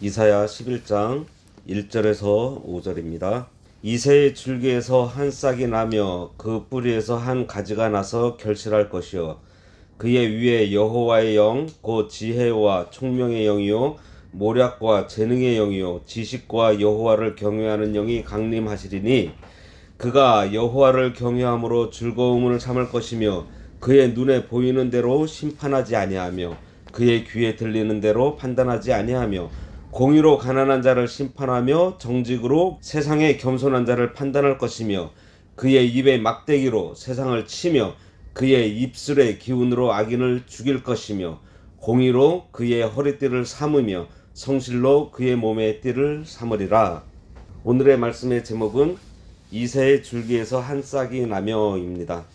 이사야 11장 1절에서 5절입니다. 이새의 줄기에서 한 싹이 나며 그 뿌리에서 한 가지가 나서 결실할 것이요 그의 위에 여호와의 영 곧 지혜와 총명의 영이요 모략과 재능의 영이요 지식과 여호와를 경외하는 영이 강림하시리니 그가 여호와를 경외함으로 즐거움을 삼을 것이며 그의 눈에 보이는 대로 심판하지 아니하며 그의 귀에 들리는 대로 판단하지 아니하며 공의로 가난한 자를 심판하며 정직으로 세상의 겸손한 자를 판단할 것이며 그의 입의 막대기로 세상을 치며 그의 입술의 기운으로 악인을 죽일 것이며 공의로 그의 허리띠를 삼으며 성실로 그의 몸의 띠를 삼으리라. 오늘의 말씀의 제목은 이새의 줄기에서 한 싹이 나며입니다.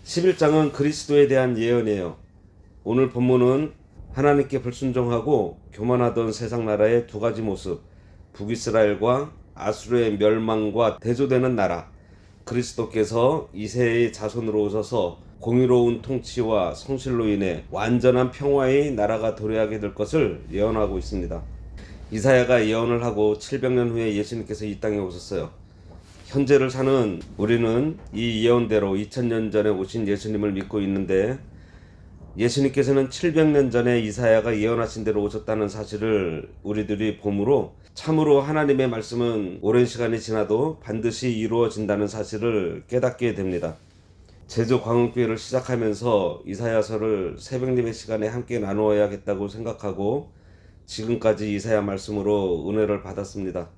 11장은 그리스도에 대한 예언이에요. 오늘 본문은 하나님께 불순종하고 교만하던 세상 나라의 두 가지 모습, 북이스라엘과 아수르의 멸망과 대조되는 나라, 그리스도께서 이새의 자손으로 오셔서 공의로운 통치와 성실로 인해 완전한 평화의 나라가 도래하게 될 것을 예언하고 있습니다. 이사야가 예언을 하고 700년 후에 예수님께서 이 땅에 오셨어요. 현재를 사는 우리는 이 예언대로 2000년 전에 오신 예수님을 믿고 있는데 예수님께서는 700년 전에 이사야가 예언하신 대로 오셨다는 사실을 우리들이 보므로 참으로 하나님의 말씀은 오랜 시간이 지나도 반드시 이루어진다는 사실을 깨닫게 됩니다. 제주광흥교회를 시작하면서 이사야서를 새벽예배 시간에 함께 나누어야겠다고 생각하고 지금까지 이사야 말씀으로 은혜를 받았습니다.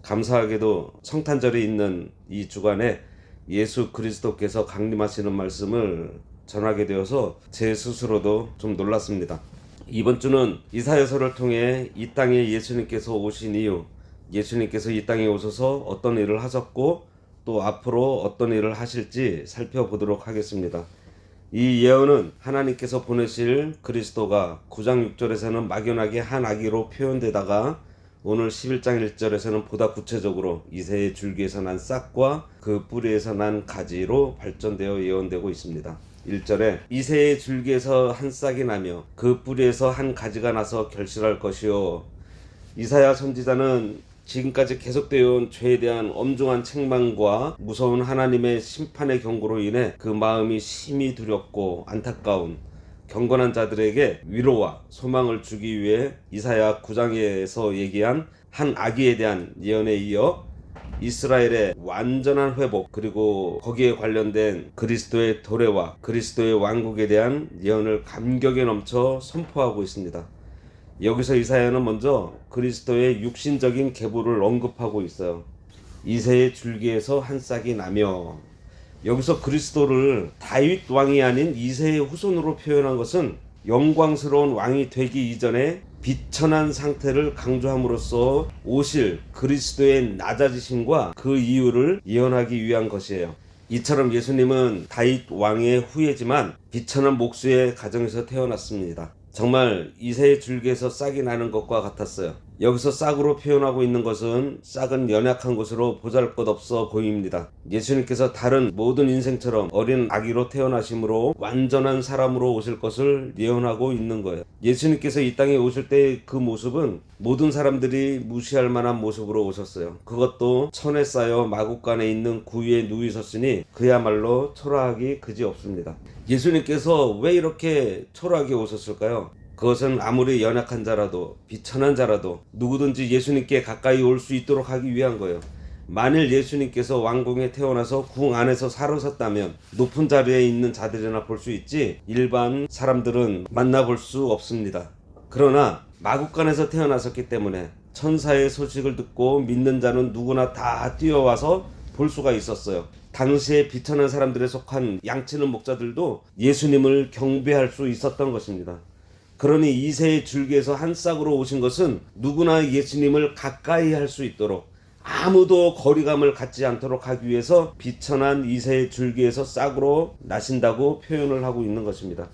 감사하게도 성탄절이 있는 이 주간에 예수 그리스도께서 강림하시는 말씀을 전하게 되어서 제 스스로도 좀 놀랐습니다. 이번 주는 이사야서를 통해 이 땅에 예수님께서 오신 이유, 예수님께서 이 땅에 오셔서 어떤 일을 하셨고 또 앞으로 어떤 일을 하실지 살펴보도록 하겠습니다. 이 예언은 하나님께서 보내실 그리스도가 9장 6절에서는 막연하게 한 아기로 표현되다가 오늘 11장 1절에서는 보다 구체적으로 이새의 줄기에서 난 싹과 그 뿌리에서 난 가지로 발전되어 예언되고 있습니다. 1절에 이새의 줄기에서 한 싹이 나며 그 뿌리에서 한 가지가 나서 결실할 것이요. 이사야 선지자는 지금까지 계속되어 온 죄에 대한 엄중한 책망과 무서운 하나님의 심판의 경고로 인해 그 마음이 심히 두렵고 안타까운 경건한 자들에게 위로와 소망을 주기 위해 이사야 9장에서 얘기한 한 아기에 대한 예언에 이어 이스라엘의 완전한 회복 그리고 거기에 관련된 그리스도의 도래와 그리스도의 왕국에 대한 예언을 감격에 넘쳐 선포하고 있습니다. 여기서 이사야는 먼저 그리스도의 육신적인 계보를 언급하고 있어요. 이새의 줄기에서 한 싹이 나며, 여기서 그리스도를 다윗 왕이 아닌 이새의 후손으로 표현한 것은 영광스러운 왕이 되기 이전에 비천한 상태를 강조함으로써 오실 그리스도의 낮아지심과 그 이유를 예언하기 위한 것이에요. 이처럼 예수님은 다윗 왕의 후예지만 비천한 목수의 가정에서 태어났습니다. 정말 이새의 줄기에서 싹이 나는 것과 같았어요. 여기서 싹으로 표현하고 있는 것은 싹은 연약한 것으로 보잘것없어 보입니다. 예수님께서 다른 모든 인생처럼 어린 아기로 태어나심으로 완전한 사람으로 오실 것을 예언하고 있는 거예요. 예수님께서 이 땅에 오실 때 그 모습은 모든 사람들이 무시할 만한 모습으로 오셨어요. 그것도 천에 쌓여 마구간에 있는 구유에 누이셨으니 그야말로 초라하기 그지없습니다. 예수님께서 왜 이렇게 초라하게 오셨을까요? 그것은 아무리 연약한 자라도 비천한 자라도 누구든지 예수님께 가까이 올 수 있도록 하기 위한 거예요. 만일 예수님께서 왕궁에 태어나서 궁 안에서 살으셨다면 높은 자리에 있는 자들이나 볼 수 있지 일반 사람들은 만나볼 수 없습니다. 그러나 마구간에서 태어나셨기 때문에 천사의 소식을 듣고 믿는 자는 누구나 다 뛰어와서 볼 수가 있었어요. 당시에 비천한 사람들에 속한 양치는 목자들도 예수님을 경배할 수 있었던 것입니다. 그러니 이새의 줄기에서 한 싹으로 오신 것은 누구나 예수님을 가까이 할 수 있도록 아무도 거리감을 갖지 않도록 하기 위해서 비천한 이새의 줄기에서 싹으로 나신다고 표현을 하고 있는 것입니다.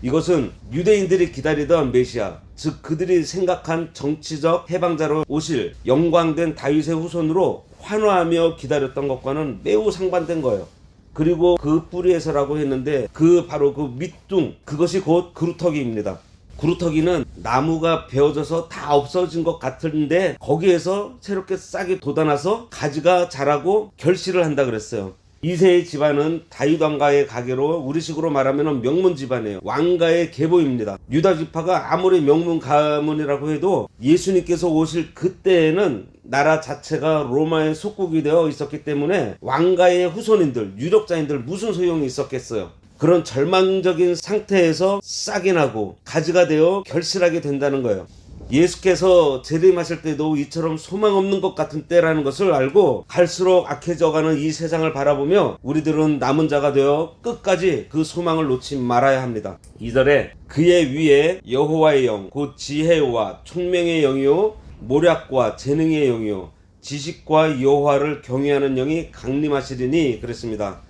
이것은 유대인들이 기다리던 메시아, 즉 그들이 생각한 정치적 해방자로 오실 영광된 다윗의 후손으로 환호하며 기다렸던 것과는 매우 상반된 거예요. 그리고 그 뿌리에서라고 했는데 그 바로 그 밑둥, 그것이 곧 그루터기입니다. 구루터기는 나무가 베어져서 다 없어진 것 같은데 거기에서 새롭게 싹이 돋아나서 가지가 자라고 결실을 한다 그랬어요. 이세의 집안은 다윗 왕가의 가계로 우리식으로 말하면 명문 집안이에요. 왕가의 계보입니다. 유다 지파가 아무리 명문 가문이라고 해도 예수님께서 오실 그때에는 나라 자체가 로마의 속국이 되어 있었기 때문에 왕가의 후손인들, 유력자인들 무슨 소용이 있었겠어요. 그런 절망적인 상태에서 싹이 나고 가지가 되어 결실하게 된다는 거예요. 예수께서 재림하실 때도 이처럼 소망 없는 것 같은 때라는 것을 알고 갈수록 악해져가는 이 세상을 바라보며 우리들은 남은 자가 되어 끝까지 그 소망을 놓지 말아야 합니다. 2절에 그의 위에 여호와의 영 곧 지혜와 총명의 영이요 모략과 재능의 영이요 지식과 여호와를 경외하는 영이 강림하시리니 그랬습니다.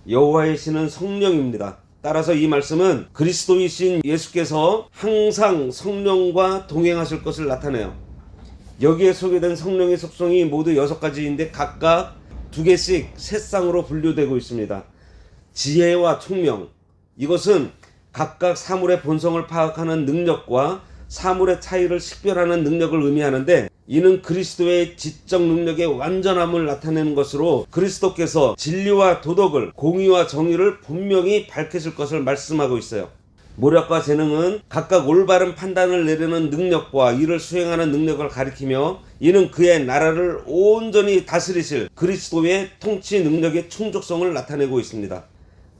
여호와의 신은 성령입니다. 따라서 이 말씀은 그리스도이신 예수께서 항상 성령과 동행하실 것을 나타내요. 여기에 소개된 성령의 속성이 모두 6가지인데 각각 2개씩 세 쌍으로 분류되고 있습니다. 지혜와 총명, 이것은 각각 사물의 본성을 파악하는 능력과 사물의 차이를 식별하는 능력을 의미하는데 이는 그리스도의 지적 능력의 완전함을 나타내는 것으로 그리스도께서 진리와 도덕을 공의와 정의를 분명히 밝히실 것을 말씀하고 있어요. 모략과 재능은 각각 올바른 판단을 내리는 능력과 이를 수행하는 능력을 가리키며 이는 그의 나라를 온전히 다스리실 그리스도의 통치 능력의 충족성을 나타내고 있습니다.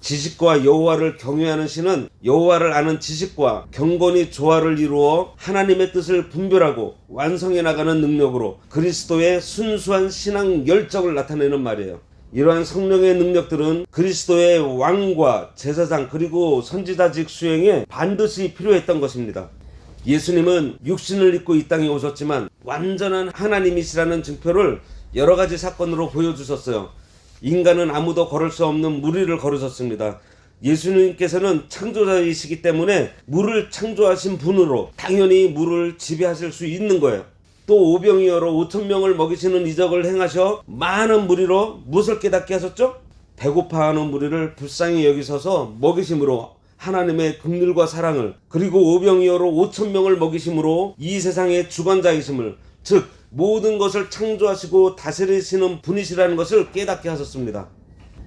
지식과 여호와를 경외하는 신은 여호와를 아는 지식과 경건이 조화를 이루어 하나님의 뜻을 분별하고 완성해 나가는 능력으로 그리스도의 순수한 신앙 열정을 나타내는 말이에요. 이러한 성령의 능력들은 그리스도의 왕과 제사장 그리고 선지자직 수행에 반드시 필요했던 것입니다. 예수님은 육신을 입고 이 땅에 오셨지만 완전한 하나님이시라는 증표를 여러 가지 사건으로 보여주셨어요. 인간은 아무도 걸을 수 없는 무리를 걸으셨습니다. 예수님께서는 창조자이시기 때문에 물을 창조하신 분으로 당연히 물을 지배하실 수 있는 거예요. 또 오병이어로 5,000명을 먹이시는 이적을 행하셔 많은 무리로 무엇을 깨닫게 하셨죠? 배고파하는 무리를 불쌍히 여기셔서 먹이심으로 하나님의 긍휼과 사랑을, 그리고 오병이어로 5,000명을 먹이심으로 이 세상의 주관자이심을, 즉 모든 것을 창조하시고 다스리시는 분이시라는 것을 깨닫게 하셨습니다.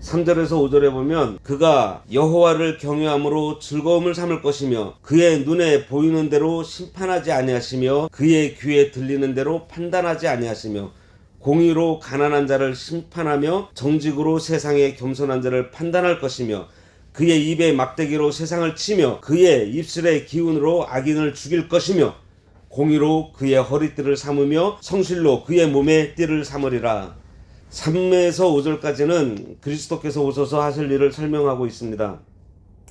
3절에서 5절에 보면 그가 여호와를 경외함으로 즐거움을 삼을 것이며 그의 눈에 보이는 대로 심판하지 아니하시며 그의 귀에 들리는 대로 판단하지 아니하시며 공의로 가난한 자를 심판하며 정직으로 세상의 겸손한 자를 판단할 것이며 그의 입에 막대기로 세상을 치며 그의 입술의 기운으로 악인을 죽일 것이며 공의로 그의 허리띠를 삼으며 성실로 그의 몸에 띠를 삼으리라. 3에서 5절까지는 그리스도께서 오셔서 하실 일을 설명하고 있습니다.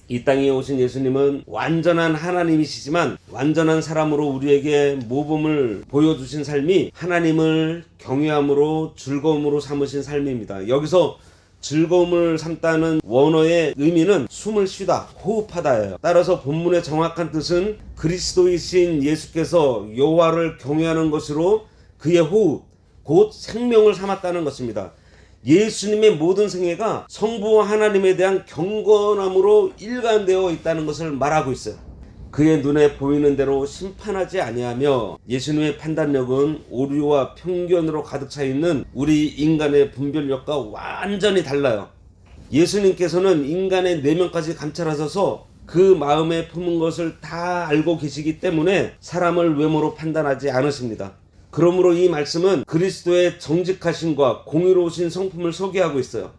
이 땅에 오신 예수님은 완전한 하나님이시지만 완전한 사람으로 우리에게 모범을 보여주신 삶이 하나님을 경외함으로 즐거움으로 삼으신 삶입니다. 여기서 즐거움을 삼다는 원어의 의미는 숨을 쉬다, 호흡하다예요. 따라서 본문의 정확한 뜻은 그리스도이신 예수께서 여호와를 경외하는 것으로 그의 호흡, 곧 생명을 삼았다는 것입니다. 예수님의 모든 생애가 성부 하나님에 대한 경건함으로 일관되어 있다는 것을 말하고 있어요. 그의 눈에 보이는 대로 심판하지 아니하며 예수님의 판단력은 오류와 편견으로 가득 차 있는 우리 인간의 분별력과 완전히 달라요. 예수님께서는 인간의 내면까지 감찰하셔서 그 마음에 품은 것을 다 알고 계시기 때문에 사람을 외모로 판단하지 않으십니다. 그러므로 이 말씀은 그리스도의 정직하심과 공의로우신 성품을 소개하고 있어요.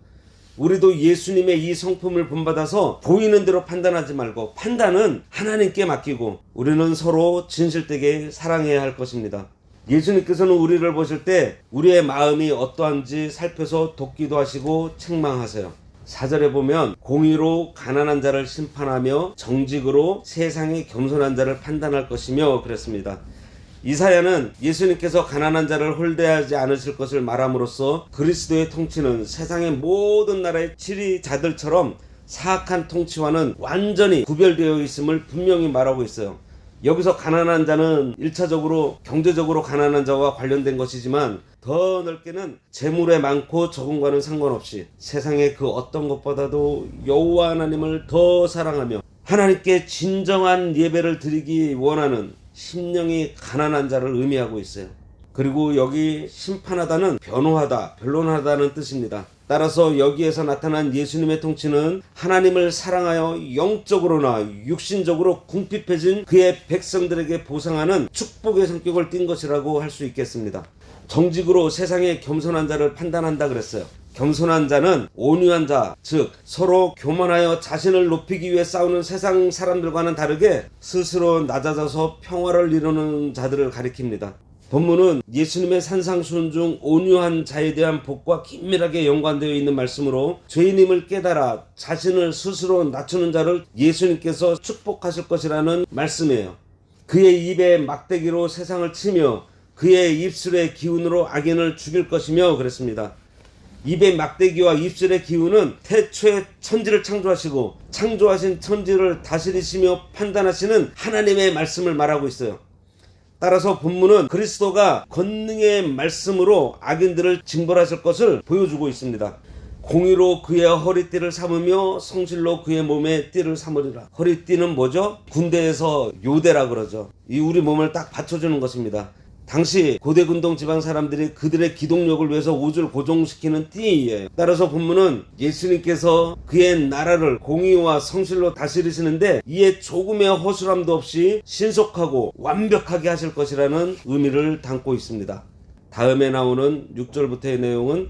우리도 예수님의 이 성품을 본받아서 보이는 대로 판단하지 말고 판단은 하나님께 맡기고 우리는 서로 진실되게 사랑해야 할 것입니다. 예수님께서는 우리를 보실 때 우리의 마음이 어떠한지 살펴서 돕기도 하시고 책망하세요. 4절에 보면 공의로 가난한 자를 심판하며 정직으로 세상의 겸손한 자를 판단할 것이며 그랬습니다. 이사야는 예수님께서 가난한 자를 홀대하지 않으실 것을 말함으로써 그리스도의 통치는 세상의 모든 나라의 지리자들처럼 사악한 통치와는 완전히 구별되어 있음을 분명히 말하고 있어요. 여기서 가난한 자는 1차적으로 경제적으로 가난한 자와 관련된 것이지만 더 넓게는 재물에 많고 적음과는 상관없이 세상의 그 어떤 것보다도 여호와 하나님을 더 사랑하며 하나님께 진정한 예배를 드리기 원하는 심령이 가난한 자를 의미하고 있어요. 그리고 여기 심판하다는 변호하다, 변론하다는 뜻입니다. 따라서 여기에서 나타난 예수님의 통치는 하나님을 사랑하여 영적으로나 육신적으로 궁핍해진 그의 백성들에게 보상하는 축복의 성격을 띈 것이라고 할 수 있겠습니다. 정직으로 세상의 겸손한 자를 판단한다 그랬어요. 겸손한 자는 온유한 자, 즉 서로 교만하여 자신을 높이기 위해 싸우는 세상 사람들과는 다르게 스스로 낮아져서 평화를 이루는 자들을 가리킵니다. 본문은 예수님의 산상수훈 중 온유한 자에 대한 복과 긴밀하게 연관되어 있는 말씀으로 죄인임을 깨달아 자신을 스스로 낮추는 자를 예수님께서 축복하실 것이라는 말씀이에요. 그의 입에 막대기로 세상을 치며 그의 입술의 기운으로 악인을 죽일 것이며 그랬습니다. 입의 막대기와 입술의 기운은 태초에 천지를 창조하시고 창조하신 천지를 다스리시며 판단하시는 하나님의 말씀을 말하고 있어요. 따라서 본문은 그리스도가 권능의 말씀으로 악인들을 징벌하실 것을 보여주고 있습니다. 공의로 그의 허리띠를 삼으며 성실로 그의 몸에 띠를 삼으리라. 허리띠는 뭐죠? 군대에서 요대라 그러죠. 이 우리 몸을 딱 받쳐주는 것입니다. 당시 고대 군동 지방 사람들이 그들의 기동력을 위해서 옷을 고정시키는 띠예요. 따라서 본문은 예수님께서 그의 나라를 공의와 성실로 다스리시는데 이에 조금의 허술함도 없이 신속하고 완벽하게 하실 것이라는 의미를 담고 있습니다. 다음에 나오는 6절부터의 내용은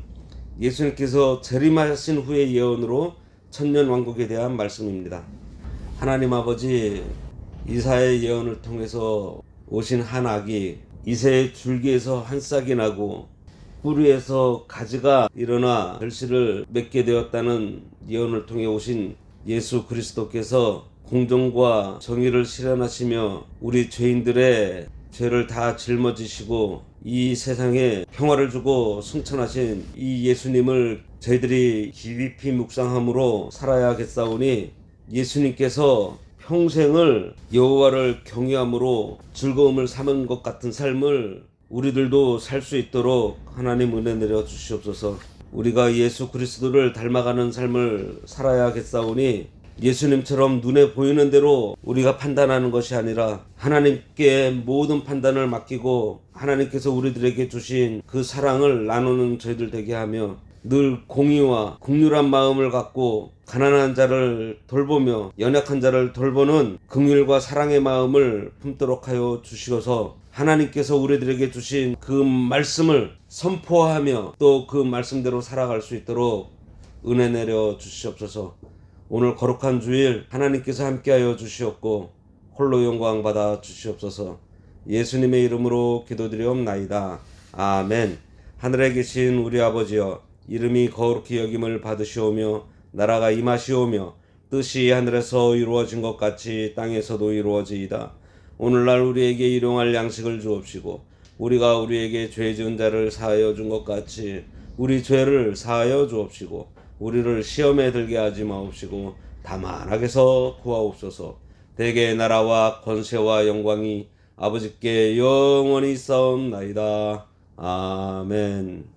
예수님께서 재림하신 후의 예언으로 천년왕국에 대한 말씀입니다. 하나님 아버지, 이사야의 예언을 통해서 오신 한 악이 이새의 줄기에서 한 싹이 나고 뿌리에서 가지가 일어나 결실을 맺게 되었다는 예언을 통해 오신 예수 그리스도께서 공정과 정의를 실현하시며 우리 죄인들의 죄를 다 짊어지시고 이 세상에 평화를 주고 승천하신 이 예수님을 저희들이 깊이 묵상함으로 살아야겠사오니 예수님께서 평생을 여호와를 경외함으로 즐거움을 삼은 것 같은 삶을 우리들도 살 수 있도록 하나님 은혜 내려 주시옵소서. 우리가 예수 그리스도를 닮아가는 삶을 살아야겠사오니 예수님처럼 눈에 보이는 대로 우리가 판단하는 것이 아니라 하나님께 모든 판단을 맡기고 하나님께서 우리들에게 주신 그 사랑을 나누는 저희들 되게 하며 늘 공의와 긍휼한 마음을 갖고 가난한 자를 돌보며 연약한 자를 돌보는 긍휼과 사랑의 마음을 품도록 하여 주시어서 하나님께서 우리들에게 주신 그 말씀을 선포하며 또 그 말씀대로 살아갈 수 있도록 은혜 내려 주시옵소서. 오늘 거룩한 주일 하나님께서 함께하여 주시옵고 홀로 영광 받아 주시옵소서. 예수님의 이름으로 기도드리옵나이다. 아멘. 하늘에 계신 우리 아버지여, 이름이 거룩히 여김을 받으시오며 나라가 임하시오며 뜻이 하늘에서 이루어진 것 같이 땅에서도 이루어지이다. 오늘날 우리에게 일용할 양식을 주옵시고 우리가 우리에게 죄 지은 자를 사하여 준 것 같이 우리 죄를 사하여 주옵시고 우리를 시험에 들게 하지 마옵시고 다만 악에서 구하옵소서. 대개 나라와 권세와 영광이 아버지께 영원히 있사옵나이다. 아멘.